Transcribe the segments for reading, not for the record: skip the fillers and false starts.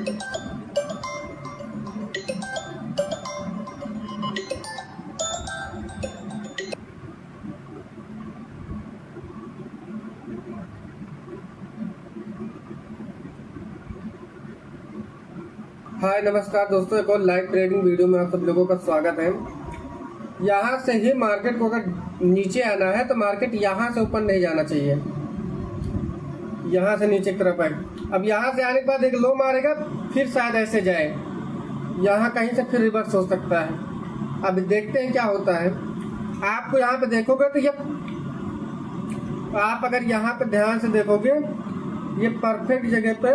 हाय नमस्कार दोस्तों, एक और लाइव ट्रेडिंग वीडियो में आप सब लोगों का स्वागत है। यहाँ से ही मार्केट को अगर नीचे आना है तो मार्केट यहाँ से ऊपर नहीं जाना चाहिए, यहाँ से नीचे की तरफ है। अब यहाँ से आने के बाद एक लो मारेगा, फिर शायद ऐसे जाए, यहाँ कहीं से फिर रिवर्स हो सकता है। अब देखते हैं क्या होता है। आपको यहाँ पे देखोगे तो ये आप अगर यहाँ पे ध्यान से देखोगे, ये परफेक्ट जगह पे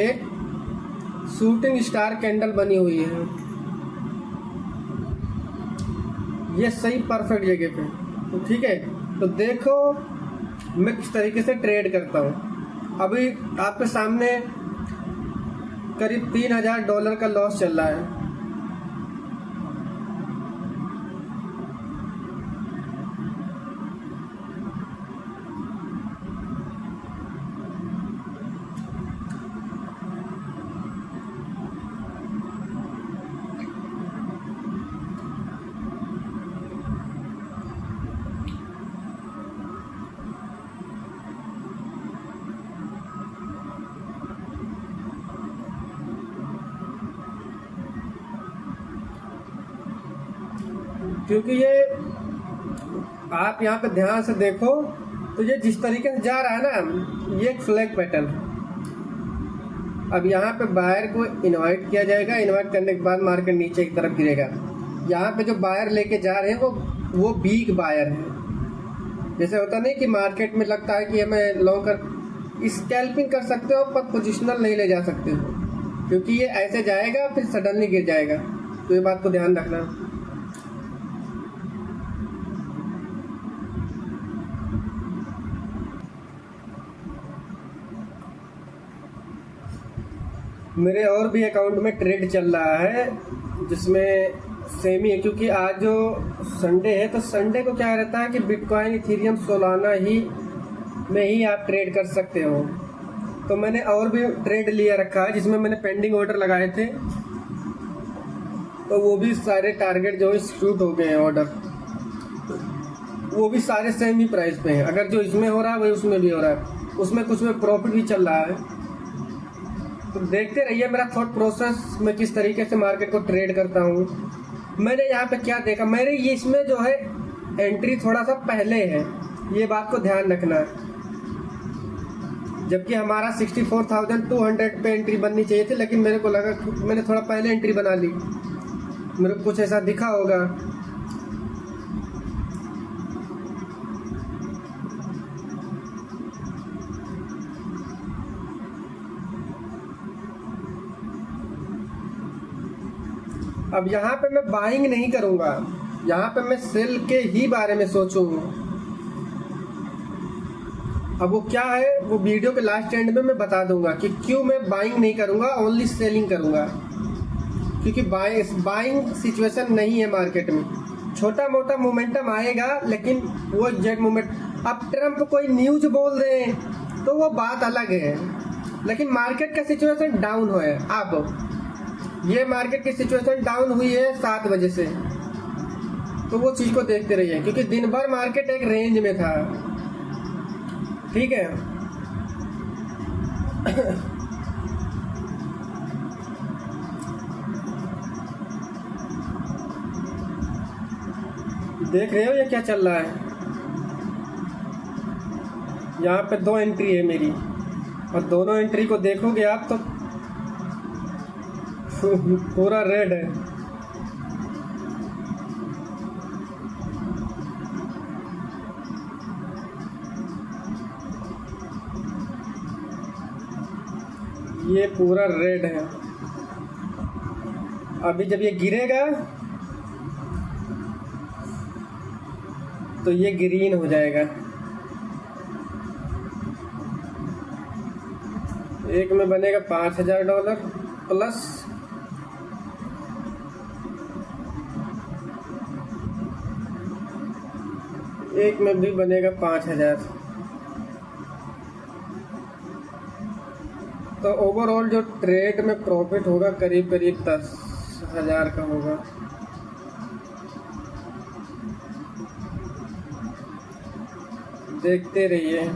एक शूटिंग स्टार कैंडल बनी हुई है। ये सही परफेक्ट जगह पे, तो ठीक है। तो देखो मैं किस तरीके से ट्रेड करता हूँ। अभी आपके सामने करीब $3000 का लॉस चल रहा है। क्योंकि ये आप यहाँ पे ध्यान से देखो तो ये जिस तरीके से जा रहा है ना, ये एक फ्लैग पैटर्न। अब यहाँ पे बायर को इनवाइट किया जाएगा, इनवाइट करने के बाद मार्केट नीचे की तरफ गिरेगा। यहाँ पे जो बायर लेके जा रहे हैं वो बिग बायर है। जैसे होता नहीं कि मार्केट में लगता है कि हमें लॉन्ग कर स्कैल्पिंग कर सकते हो पर पोजिशनल नहीं ले जा सकते हो, क्योंकि ये ऐसे जाएगा फिर सडनली गिर जाएगा। तो ये बात को ध्यान रखना। मेरे और भी अकाउंट में ट्रेड चल रहा है जिसमें सेम ही है, क्योंकि आज जो संडे है तो संडे को क्या रहता है कि बिटकॉइन इथेरियम सोलाना ही में ही आप ट्रेड कर सकते हो। तो मैंने और भी ट्रेड लिया रखा है जिसमें मैंने पेंडिंग ऑर्डर लगाए थे, तो वो भी सारे टारगेट जो है शूट हो गए हैं ऑर्डर। वो भी सारे सेम ही प्राइस पे हैं। अगर जो इसमें हो रहा है वही उसमें भी हो रहा है, उसमें कुछ में प्रॉफिट भी चल रहा है। तो देखते रहिए मेरा थॉट प्रोसेस, मैं किस तरीके से मार्केट को ट्रेड करता हूँ। मैंने यहाँ पे क्या देखा, मेरे ये इसमें जो है एंट्री थोड़ा सा पहले है, ये बात को ध्यान रखना है। जबकि हमारा 64,200 पे एंट्री बननी चाहिए थी, लेकिन मेरे को लगा मैंने थोड़ा पहले एंट्री बना ली, मेरे को कुछ ऐसा दिखा होगा। अब यहाँ पे मैं बाइंग नहीं करूँगा, यहाँ पे मैं सेल के ही बारे में सोचूंगा। अब वो क्या है वो वीडियो के लास्ट एंड में मैं बता दूंगा कि क्यों मैं बाइंग नहीं करूँगा, ओनली सेलिंग करूँगा। क्योंकि बाइंग सिचुएशन नहीं है मार्केट में। छोटा मोटा मोमेंटम आएगा, लेकिन वो एग्जैक्ट मोमेंट, अब ट्रम्प कोई न्यूज बोल रहे हैं तो वो बात अलग है, लेकिन मार्केट का सिचुएशन डाउन हो है। अब ये मार्केट की सिचुएशन डाउन हुई है 7 बजे से, तो वो चीज़ को देखते रहिए, क्योंकि दिन भर मार्केट एक रेंज में था। ठीक है। देख रहे हो ये क्या चल रहा है। यहाँ पे 2 एंट्री है मेरी, और दोनों एंट्री को देखोगे आप तो पूरा रेड है। ये पूरा रेड है। अभी जब ये गिरेगा तो ये ग्रीन हो जाएगा। एक में बनेगा $5000 प्लस एक में भी बनेगा 5000। तो ओवरऑल जो ट्रेड में प्रॉफिट होगा करीब करीब 10,000 का होगा। देखते रहिए।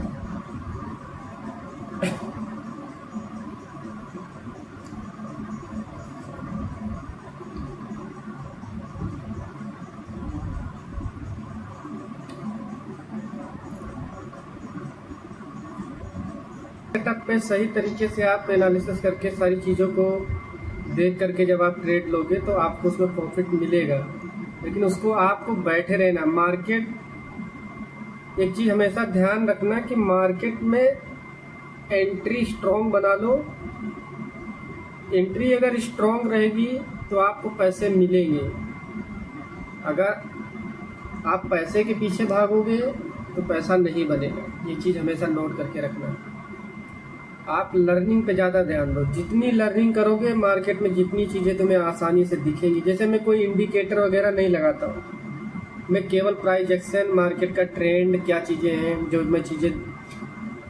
सेटअप पे सही तरीके से आप एनालिसिस करके सारी चीज़ों को देख करके जब आप ट्रेड लोगे तो आपको उसमें प्रॉफिट मिलेगा, लेकिन उसको आपको बैठे रहना। मार्केट, एक चीज़ हमेशा ध्यान रखना कि मार्केट में एंट्री स्ट्रॉन्ग बना लो। एंट्री अगर स्ट्रॉन्ग रहेगी तो आपको पैसे मिलेंगे। अगर आप पैसे के पीछे भागोगे तो पैसा नहीं बनेगा। ये चीज़ हमेशा नोट करके रखना। आप लर्निंग पे ज़्यादा ध्यान दो। जितनी लर्निंग करोगे मार्केट में जितनी चीज़ें तुम्हें आसानी से दिखेंगी। जैसे मैं कोई इंडिकेटर वगैरह नहीं लगाता हूँ, मैं केवल प्राइस एक्शन, मार्केट का ट्रेंड, क्या चीज़ें हैं जो मैं चीज़ें,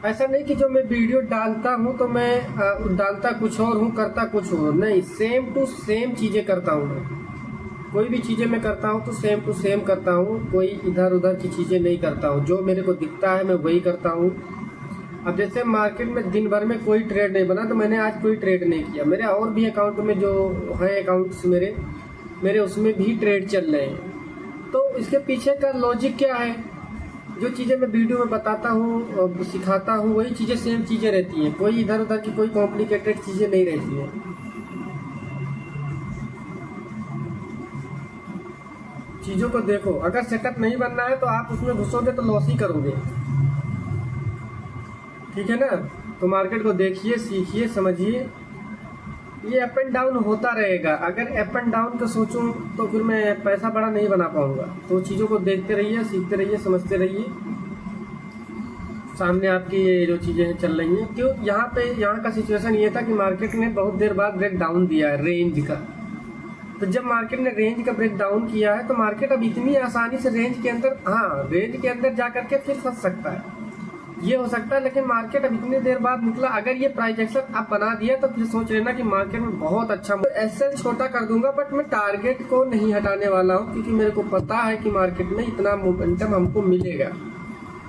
ऐसा नहीं कि जो मैं वीडियो डालता हूँ तो मैं डालता कुछ और हूँ करता कुछ और नहीं। सेम टू सेम चीज़ें करता हूँ मैं। कोई भी चीज़ें मैं करता हूँ तो सेम टू सेम करता हूँ, कोई इधर उधर की चीज़ें नहीं करता हूँ। जो मेरे को दिखता है मैं वही करता हूँ। अब जैसे मार्केट में दिन भर में कोई ट्रेड नहीं बना तो मैंने आज कोई ट्रेड नहीं किया। मेरे और भी अकाउंट में जो है अकाउंट्स मेरे उसमें भी ट्रेड चल रहे हैं। तो इसके पीछे का लॉजिक क्या है? जो चीज़ें मैं वीडियो में बताता हूँ, सिखाता हूँ, वही चीज़ें सेम चीज़ें रहती हैं। कोई इधर उधर की कोई कॉम्प्लिकेटेड चीज़ें नहीं रहती हैं। चीज़ों को देखो। अगर सेटअप नहीं बनना है तो आप उसमें घुसोगे तो लॉस ही करोगे, ठीक है ना। तो मार्केट को देखिए, सीखिए, समझिए। ये अप एंड डाउन होता रहेगा। अगर अप एंड डाउन का सोचूं तो फिर मैं पैसा बड़ा नहीं बना पाऊंगा। तो चीज़ों को देखते रहिए, सीखते रहिए, समझते रहिए। सामने आपकी ये जो चीज़ें चल रही हैं, क्यों यहाँ का सिचुएशन ये था कि मार्केट ने बहुत देर बाद ब्रेक डाउन दिया है रेंज का। तो जब मार्केट ने रेंज का ब्रेक डाउन किया है तो मार्केट अब इतनी आसानी से रेंज के अंदर, हाँ रेंज के अंदर जा करके फिर फंस सकता है, ये हो सकता है। लेकिन मार्केट अब इतनी देर बाद निकला। अगर ये प्राइस एक्शन आप बना दिया तो फिर सोच लेना कि मार्केट में बहुत अच्छा। तो एसएल छोटा कर दूंगा, बट मैं टारगेट को नहीं हटाने वाला हूँ, क्योंकि मेरे को पता है कि मार्केट में इतना मोमेंटम हमको मिलेगा।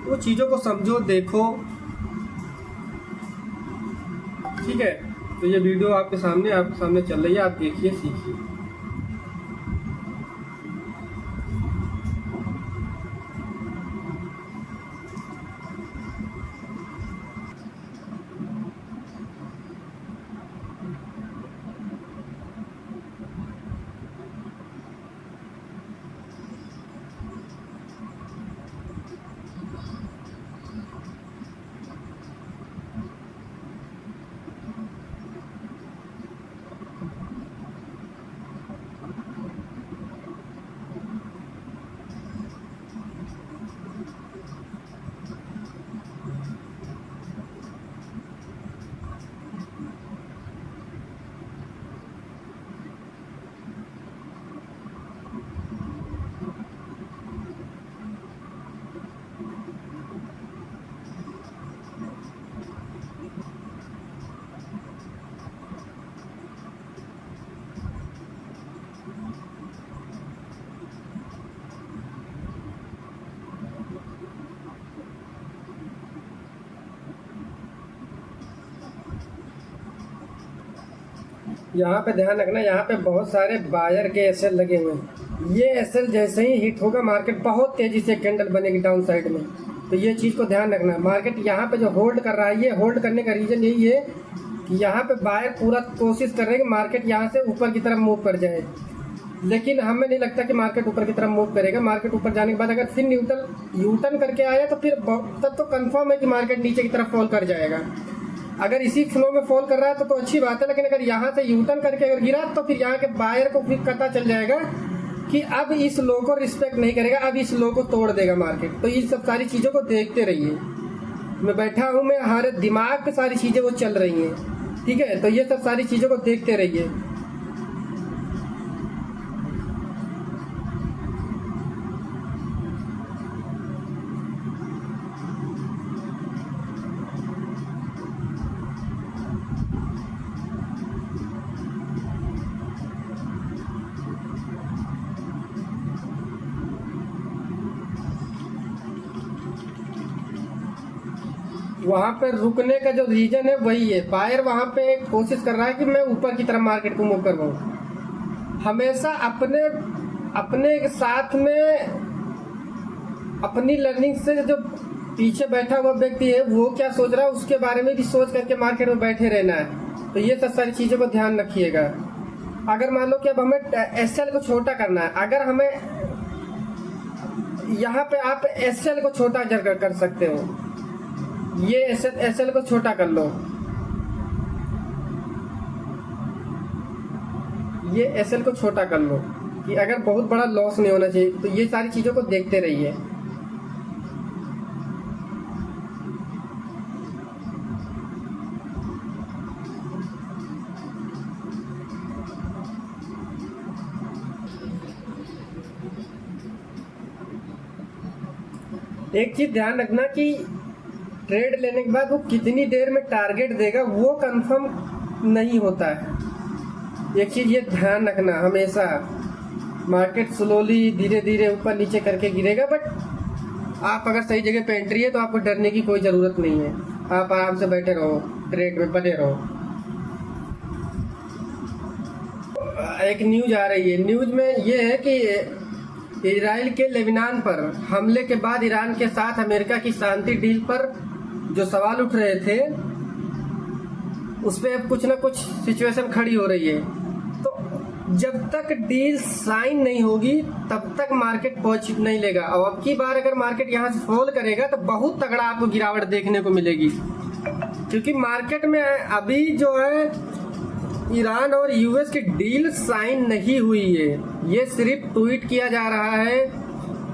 वो चीज़ों को समझो, देखो, ठीक है। तो ये वीडियो आपके सामने चल रही है, आप देखिए, सीखिए। यहाँ पे ध्यान रखना, यहाँ पे बहुत सारे बायर के एसएल लगे हुए हैं। ये एसएल जैसे ही हिट होगा मार्केट बहुत तेजी से कैंडल बनेगी डाउन साइड में। तो ये चीज़ को ध्यान रखना। मार्केट यहाँ पे जो होल्ड कर रहा है, ये होल्ड करने का रीज़न यही है कि यहाँ पे बायर पूरा कोशिश कर रहे हैं कि मार्केट यहाँ से ऊपर की तरफ मूव कर जाए, लेकिन हमें नहीं लगता कि मार्केट ऊपर की तरफ मूव करेगा। मार्केट ऊपर जाने के बाद अगर फिर न्यूटन करके आया तो फिर तब तो कंफर्म है कि मार्केट नीचे की तरफ फॉल कर जाएगा। अगर इसी फ्लो में फॉल कर रहा है तो अच्छी बात है, लेकिन अगर यहाँ से यूटर्न करके अगर गिरा तो फिर यहाँ के बायर को फिर पता चल जाएगा कि अब इस लो को रिस्पेक्ट नहीं करेगा, अब इस लो को तोड़ देगा मार्केट। तो ये सब सारी चीज़ों को देखते रहिए। मैं बैठा हूँ, मैं हमारे दिमाग पे सारी चीज़ें वो चल रही हैं, ठीक है। तो ये सब सारी चीज़ों को देखते रहिए। वहां पे रुकने का जो रीजन है वही है, बायर वहां पे कोशिश कर रहा है कि मैं ऊपर की तरफ मार्केट को मूव करवाऊं। हमेशा अपने अपने साथ में अपनी लर्निंग से जो पीछे बैठा हुआ व्यक्ति है वो क्या सोच रहा है उसके बारे में भी सोच करके मार्केट में बैठे रहना है। तो ये सब सारी चीजों को ध्यान रखिएगा। अगर मान लो कि अब हमें एसएल को छोटा करना है, अगर हमें यहाँ पे आप एसएल को छोटा कर सकते हो, ये एसएल को छोटा कर लो, ये एसएल को छोटा कर लो कि अगर बहुत बड़ा लॉस नहीं होना चाहिए। तो ये सारी चीजों को देखते रहिए। एक चीज ध्यान रखना कि ट्रेड लेने के बाद वो कितनी देर में टारगेट देगा वो कंफर्म नहीं होता है। एक चीज ये ध्यान रखना हमेशा, मार्केट स्लोली धीरे धीरे ऊपर नीचे करके गिरेगा, बट आप अगर सही जगह पे एंट्री है तो आपको डरने की कोई जरूरत नहीं है। आप आराम से बैठे रहो, ट्रेड में बने रहो। एक न्यूज आ रही है, न्यूज में ये है कि इजराइल के लेबनान पर हमले के बाद ईरान के साथ अमेरिका की शांति डील पर जो सवाल उठ रहे थे उस पर अब कुछ ना कुछ सिचुएशन खड़ी हो रही है। तो जब तक डील साइन नहीं होगी तब तक मार्केट पहुंच नहीं लेगा। और अब की बार अगर मार्केट यहाँ से फॉल करेगा तो बहुत तगड़ा आपको गिरावट देखने को मिलेगी, क्योंकि मार्केट में अभी जो है ईरान और यूएस की डील साइन नहीं हुई है। ये सिर्फ ट्वीट किया जा रहा है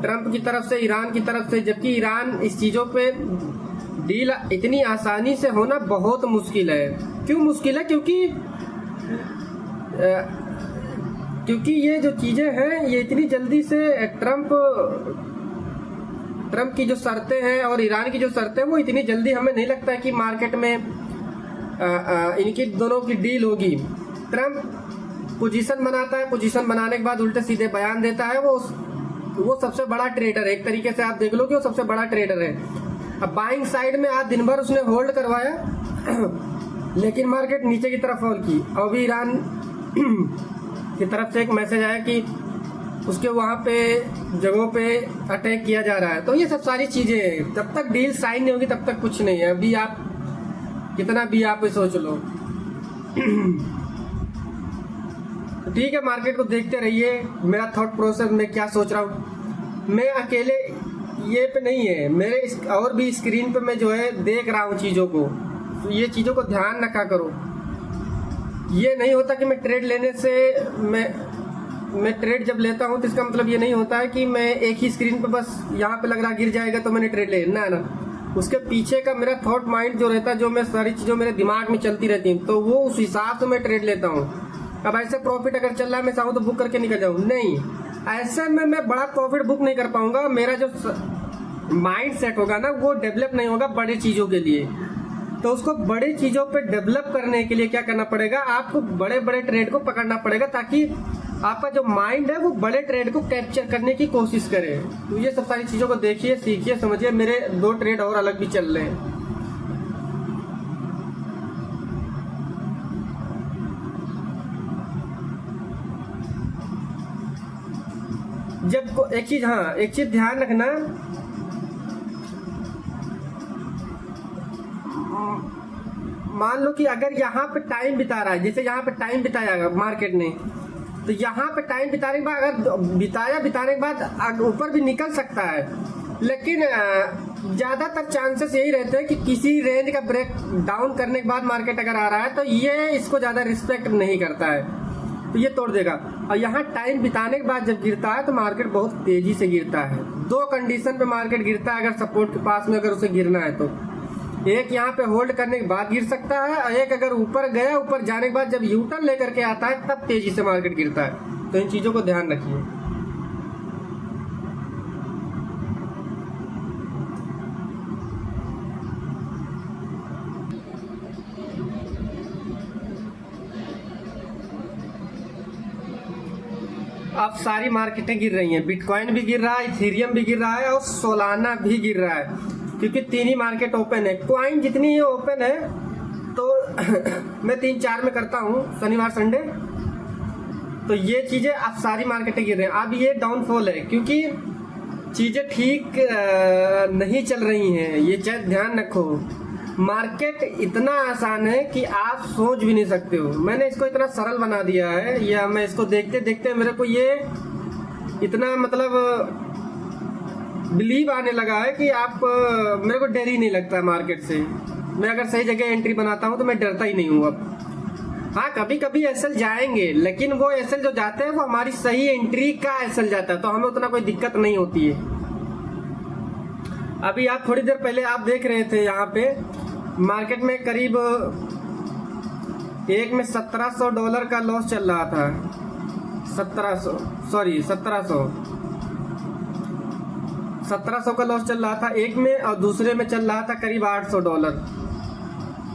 ट्रंप की तरफ से, ईरान की तरफ से, जबकि ईरान इस चीजों पे डील इतनी आसानी से होना बहुत मुश्किल है। क्यों मुश्किल है? क्योंकि ये जो चीजें हैं ये इतनी जल्दी से ट्रंप की जो शर्तें हैं और ईरान की जो शर्तें हैं वो इतनी जल्दी हमें नहीं लगता है कि मार्केट में इनकी दोनों की डील होगी। ट्रंप पोजीशन बनाता है, पोजीशन बनाने के बाद उल्टे सीधे बयान देता है। वो सबसे बड़ा ट्रेडर है, एक तरीके से आप देख लो कि वो सबसे बड़ा ट्रेडर है। अब बाइंग साइड में आज दिन भर उसने होल्ड करवाया लेकिन मार्केट नीचे की तरफ फॉल की। अभी ईरान की तरफ से एक मैसेज आया कि उसके वहां पे जगहों पे अटैक किया जा रहा है। तो ये सब सारी चीजें हैं, जब तक डील साइन नहीं होगी तब तक कुछ नहीं है। अभी आप कितना भी आप सोच लो ठीक है, मार्केट को देखते रहिए। मेरा थॉट प्रोसेस मैं क्या सोच रहा हूँ, मैं अकेले ये पे नहीं है, मेरे और भी स्क्रीन पे मैं जो है देख रहा हूँ चीज़ों को। तो ये चीज़ों को ध्यान रखा करो। ये नहीं होता कि मैं ट्रेड लेने से मैं ट्रेड जब लेता हूँ तो इसका मतलब ये नहीं होता है कि मैं एक ही स्क्रीन पे बस यहाँ पे लग रहा गिर जाएगा तो मैंने ट्रेड ले ना। उसके पीछे का मेरा थॉट माइंड जो रहता है, जो मैं सारी चीज़ों मेरे दिमाग में चलती रहती हैं, तो वो उस हिसाब से मैं ट्रेड लेता हूँ। अब ऐसे प्रॉफिट अगर चल रहा है मैं चाहूँ तो बुक करके निकल जाऊँ, नहीं, ऐसे में मैं बड़ा प्रॉफिट बुक नहीं कर पाऊंगा। मेरा जो माइंड सेट होगा ना वो डेवलप नहीं होगा बड़ी चीज़ों के लिए। तो उसको बड़ी चीज़ों पे डेवलप करने के लिए क्या करना पड़ेगा, आपको बड़े बड़े ट्रेड को पकड़ना पड़ेगा ताकि आपका जो माइंड है वो बड़े ट्रेड को कैप्चर करने की कोशिश करे। तो ये सब सारी चीज़ों को देखिए, सीखिए, समझिए। मेरे 2 ट्रेड और अलग भी चल रहे हैं। जब एक चीज ध्यान रखना, मान लो कि अगर यहाँ पे टाइम बिता रहा है, जैसे यहाँ पे टाइम बिताया मार्केट ने, तो यहाँ पे टाइम बिताने के बाद अगर बिताने के बाद ऊपर भी निकल सकता है, लेकिन ज़्यादातर चांसेस यही रहते हैं कि किसी रेंज का ब्रेक डाउन करने के बाद मार्केट अगर आ रहा है तो ये इसको ज़्यादा रिस्पेक्ट नहीं करता है, तो ये तोड़ देगा। और यहाँ टाइम बिताने के बाद जब गिरता है तो मार्केट बहुत तेजी से गिरता है। 2 कंडीशन पे मार्केट गिरता है अगर सपोर्ट के पास में अगर उसे गिरना है तो। एक यहाँ पे होल्ड करने के बाद गिर सकता है, और एक अगर ऊपर गया, ऊपर जाने के बाद जब यूटर्न लेकर के आता है तब तेजी से मार्केट गिरता है। तो इन चीज़ों को ध्यान रखिए। अब सारी मार्केटें गिर रही हैं, बिटकॉइन भी गिर रहा है, इथेरियम भी गिर रहा है और सोलाना भी गिर रहा है। क्योंकि 3 ही मार्केट ओपन है। कॉइन जितनी ही ओपन है तो मैं 3-4 में करता हूँ शनिवार संडे, तो ये चीज़ें अब सारी मार्केटें गिर रही हैं। अब ये डाउनफॉल है क्योंकि चीज़ें ठीक नहीं चल रही हैं। ये ध्यान रखो, मार्केट इतना आसान है कि आप सोच भी नहीं सकते हो। मैंने इसको इतना सरल बना दिया है, या मैं इसको देखते देखते मेरे को ये इतना मतलब बिलीव आने लगा है कि आप मेरे को डर ही नहीं लगता मार्केट से। मैं अगर सही जगह एंट्री बनाता हूँ तो मैं डरता ही नहीं हूँ अब। हाँ, कभी कभी एसएल जाएंगे, लेकिन वो एसएल जो जाते हैं वो हमारी सही एंट्री का एसएल जाता है, तो हमें उतना कोई दिक्कत नहीं होती है। अभी आप थोड़ी देर पहले आप देख रहे थे यहाँ पे मार्केट में करीब एक में $1700 का लॉस चल रहा था। 1700 का लॉस चल रहा था एक में, और दूसरे में चल रहा था करीब $800।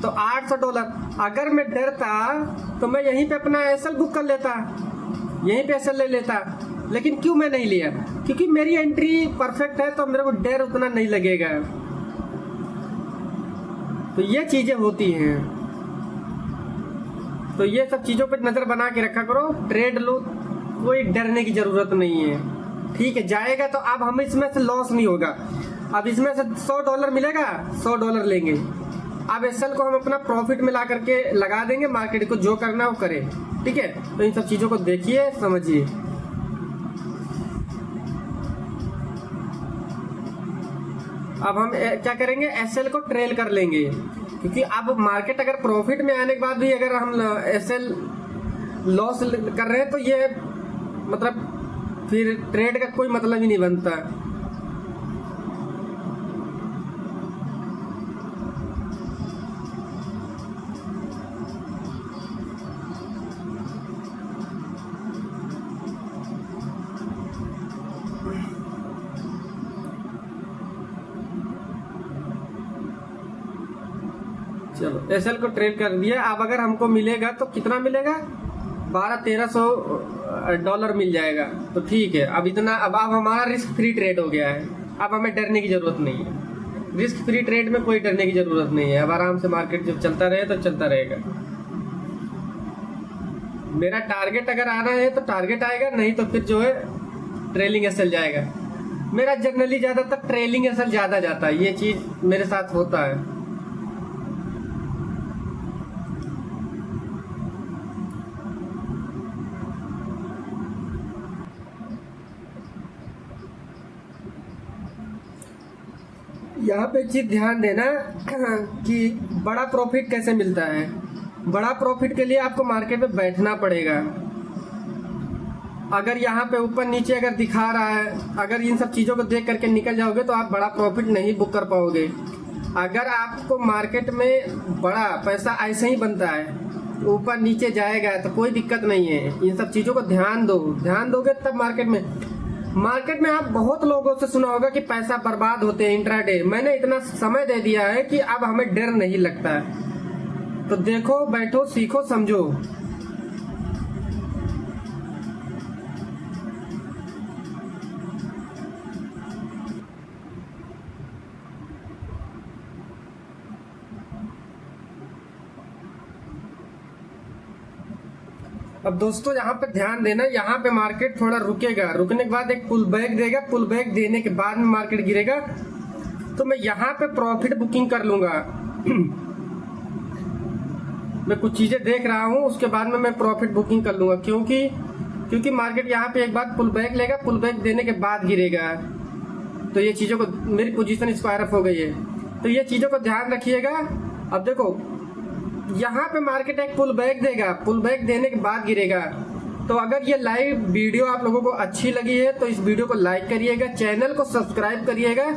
तो $800 अगर मैं डरता तो मैं यहीं पे अपना एसएल बुक कर लेता, यहीं पे एसएल ले लेता। लेकिन क्यों मैं नहीं लिया? क्योंकि मेरी एंट्री परफेक्ट है, तो मेरे को डर उतना नहीं लगेगा। तो ये चीजें होती हैं, तो ये सब चीजों पर नजर बना के रखा करो। ट्रेड लो, कोई डरने की जरूरत नहीं है, ठीक है। जाएगा तो अब हम इसमें से लॉस नहीं होगा। अब इसमें से $100 मिलेगा, $100 लेंगे। अब एसएल को हम अपना प्रॉफिट में ला करके लगा देंगे, मार्केट को जो करना है वो करे, ठीक है। तो इन सब चीजों को देखिए, समझिए। अब हम क्या करेंगे, एसएल को ट्रेल कर लेंगे, क्योंकि अब मार्केट अगर प्रॉफिट में आने के बाद भी अगर हम एसएल लॉस कर रहे हैं तो ये मतलब फिर ट्रेड का कोई मतलब ही नहीं बनता। चलो एसएल को ट्रेड कर दिया। अब अगर हमको मिलेगा तो कितना मिलेगा, $1200-1300 मिल जाएगा, तो ठीक है। अब इतना, अब हमारा रिस्क फ्री ट्रेड हो गया है। अब हमें डरने की जरूरत नहीं है, रिस्क फ्री ट्रेड में कोई डरने की जरूरत नहीं है। अब आराम से मार्केट जब चलता रहे तो चलता रहेगा। मेरा टारगेट अगर आना है तो टारगेट आएगा, नहीं तो फिर जो है ट्रेलिंग एसएल जाएगा। मेरा जनरली ज्यादातर ट्रेलिंग एसएल ज्यादा जाता है, ये चीज मेरे साथ होता है। यहाँ पे चीज ध्यान देना कि बड़ा प्रॉफिट कैसे मिलता है। बड़ा प्रॉफिट के लिए आपको मार्केट में बैठना पड़ेगा। अगर यहाँ पे ऊपर नीचे अगर दिखा रहा है, अगर इन सब चीज़ों को देख करके निकल जाओगे तो आप बड़ा प्रॉफिट नहीं बुक कर पाओगे। अगर आपको मार्केट में बड़ा पैसा ऐसे ही बनता है, ऊपर नीचे जाएगा तो कोई दिक्कत नहीं है। इन सब चीज़ों को ध्यान दोगे तब मार्केट में आप बहुत लोगों से सुना होगा कि पैसा बर्बाद होते हैं इंट्राडे। मैंने इतना समय दे दिया है कि अब हमें डर नहीं लगता है। तो देखो, बैठो, सीखो, समझो। अब दोस्तों यहाँ पे ध्यान देना, यहाँ पे मार्केट थोड़ा रुकेगा, रुकने के बाद एक पुल बैक देगा, पुल बैक देने के बाद में मार्केट गिरेगा। तो मैं यहाँ पे प्रॉफिट बुकिंग कर लूंगा। मैं कुछ चीजें देख रहा हूँ, उसके बाद में मैं प्रॉफिट बुकिंग कर लूंगा, क्योंकि मार्केट यहाँ पे एक बार पुल बैक लेगा, पुल बैक देने के बाद गिरेगा। तो ये चीजों को, मेरी पोजीशन स्क्वायर अप हो गई है, तो ये चीजों को ध्यान रखिएगा। अब देखो यहाँ पे मार्केट एक पुल बैक देगा, पुल बैक देने के बाद गिरेगा। तो अगर ये लाइव वीडियो आप लोगों को अच्छी लगी है तो इस वीडियो को लाइक करिएगा, चैनल को सब्सक्राइब करिएगा,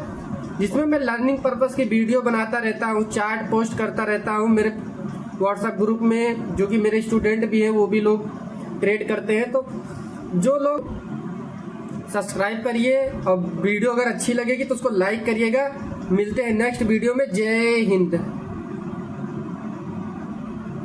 जिसमें मैं लर्निंग पर्पस की वीडियो बनाता रहता हूँ, चार्ट पोस्ट करता रहता हूँ मेरे व्हाट्सएप ग्रुप में, जो कि मेरे स्टूडेंट भी हैं, वो भी लोग ट्रेड करते हैं। तो जो लोग सब्सक्राइब करिए, और वीडियो अगर अच्छी लगेगी तो उसको लाइक करिएगा। मिलते हैं नेक्स्ट वीडियो में। जय हिंद।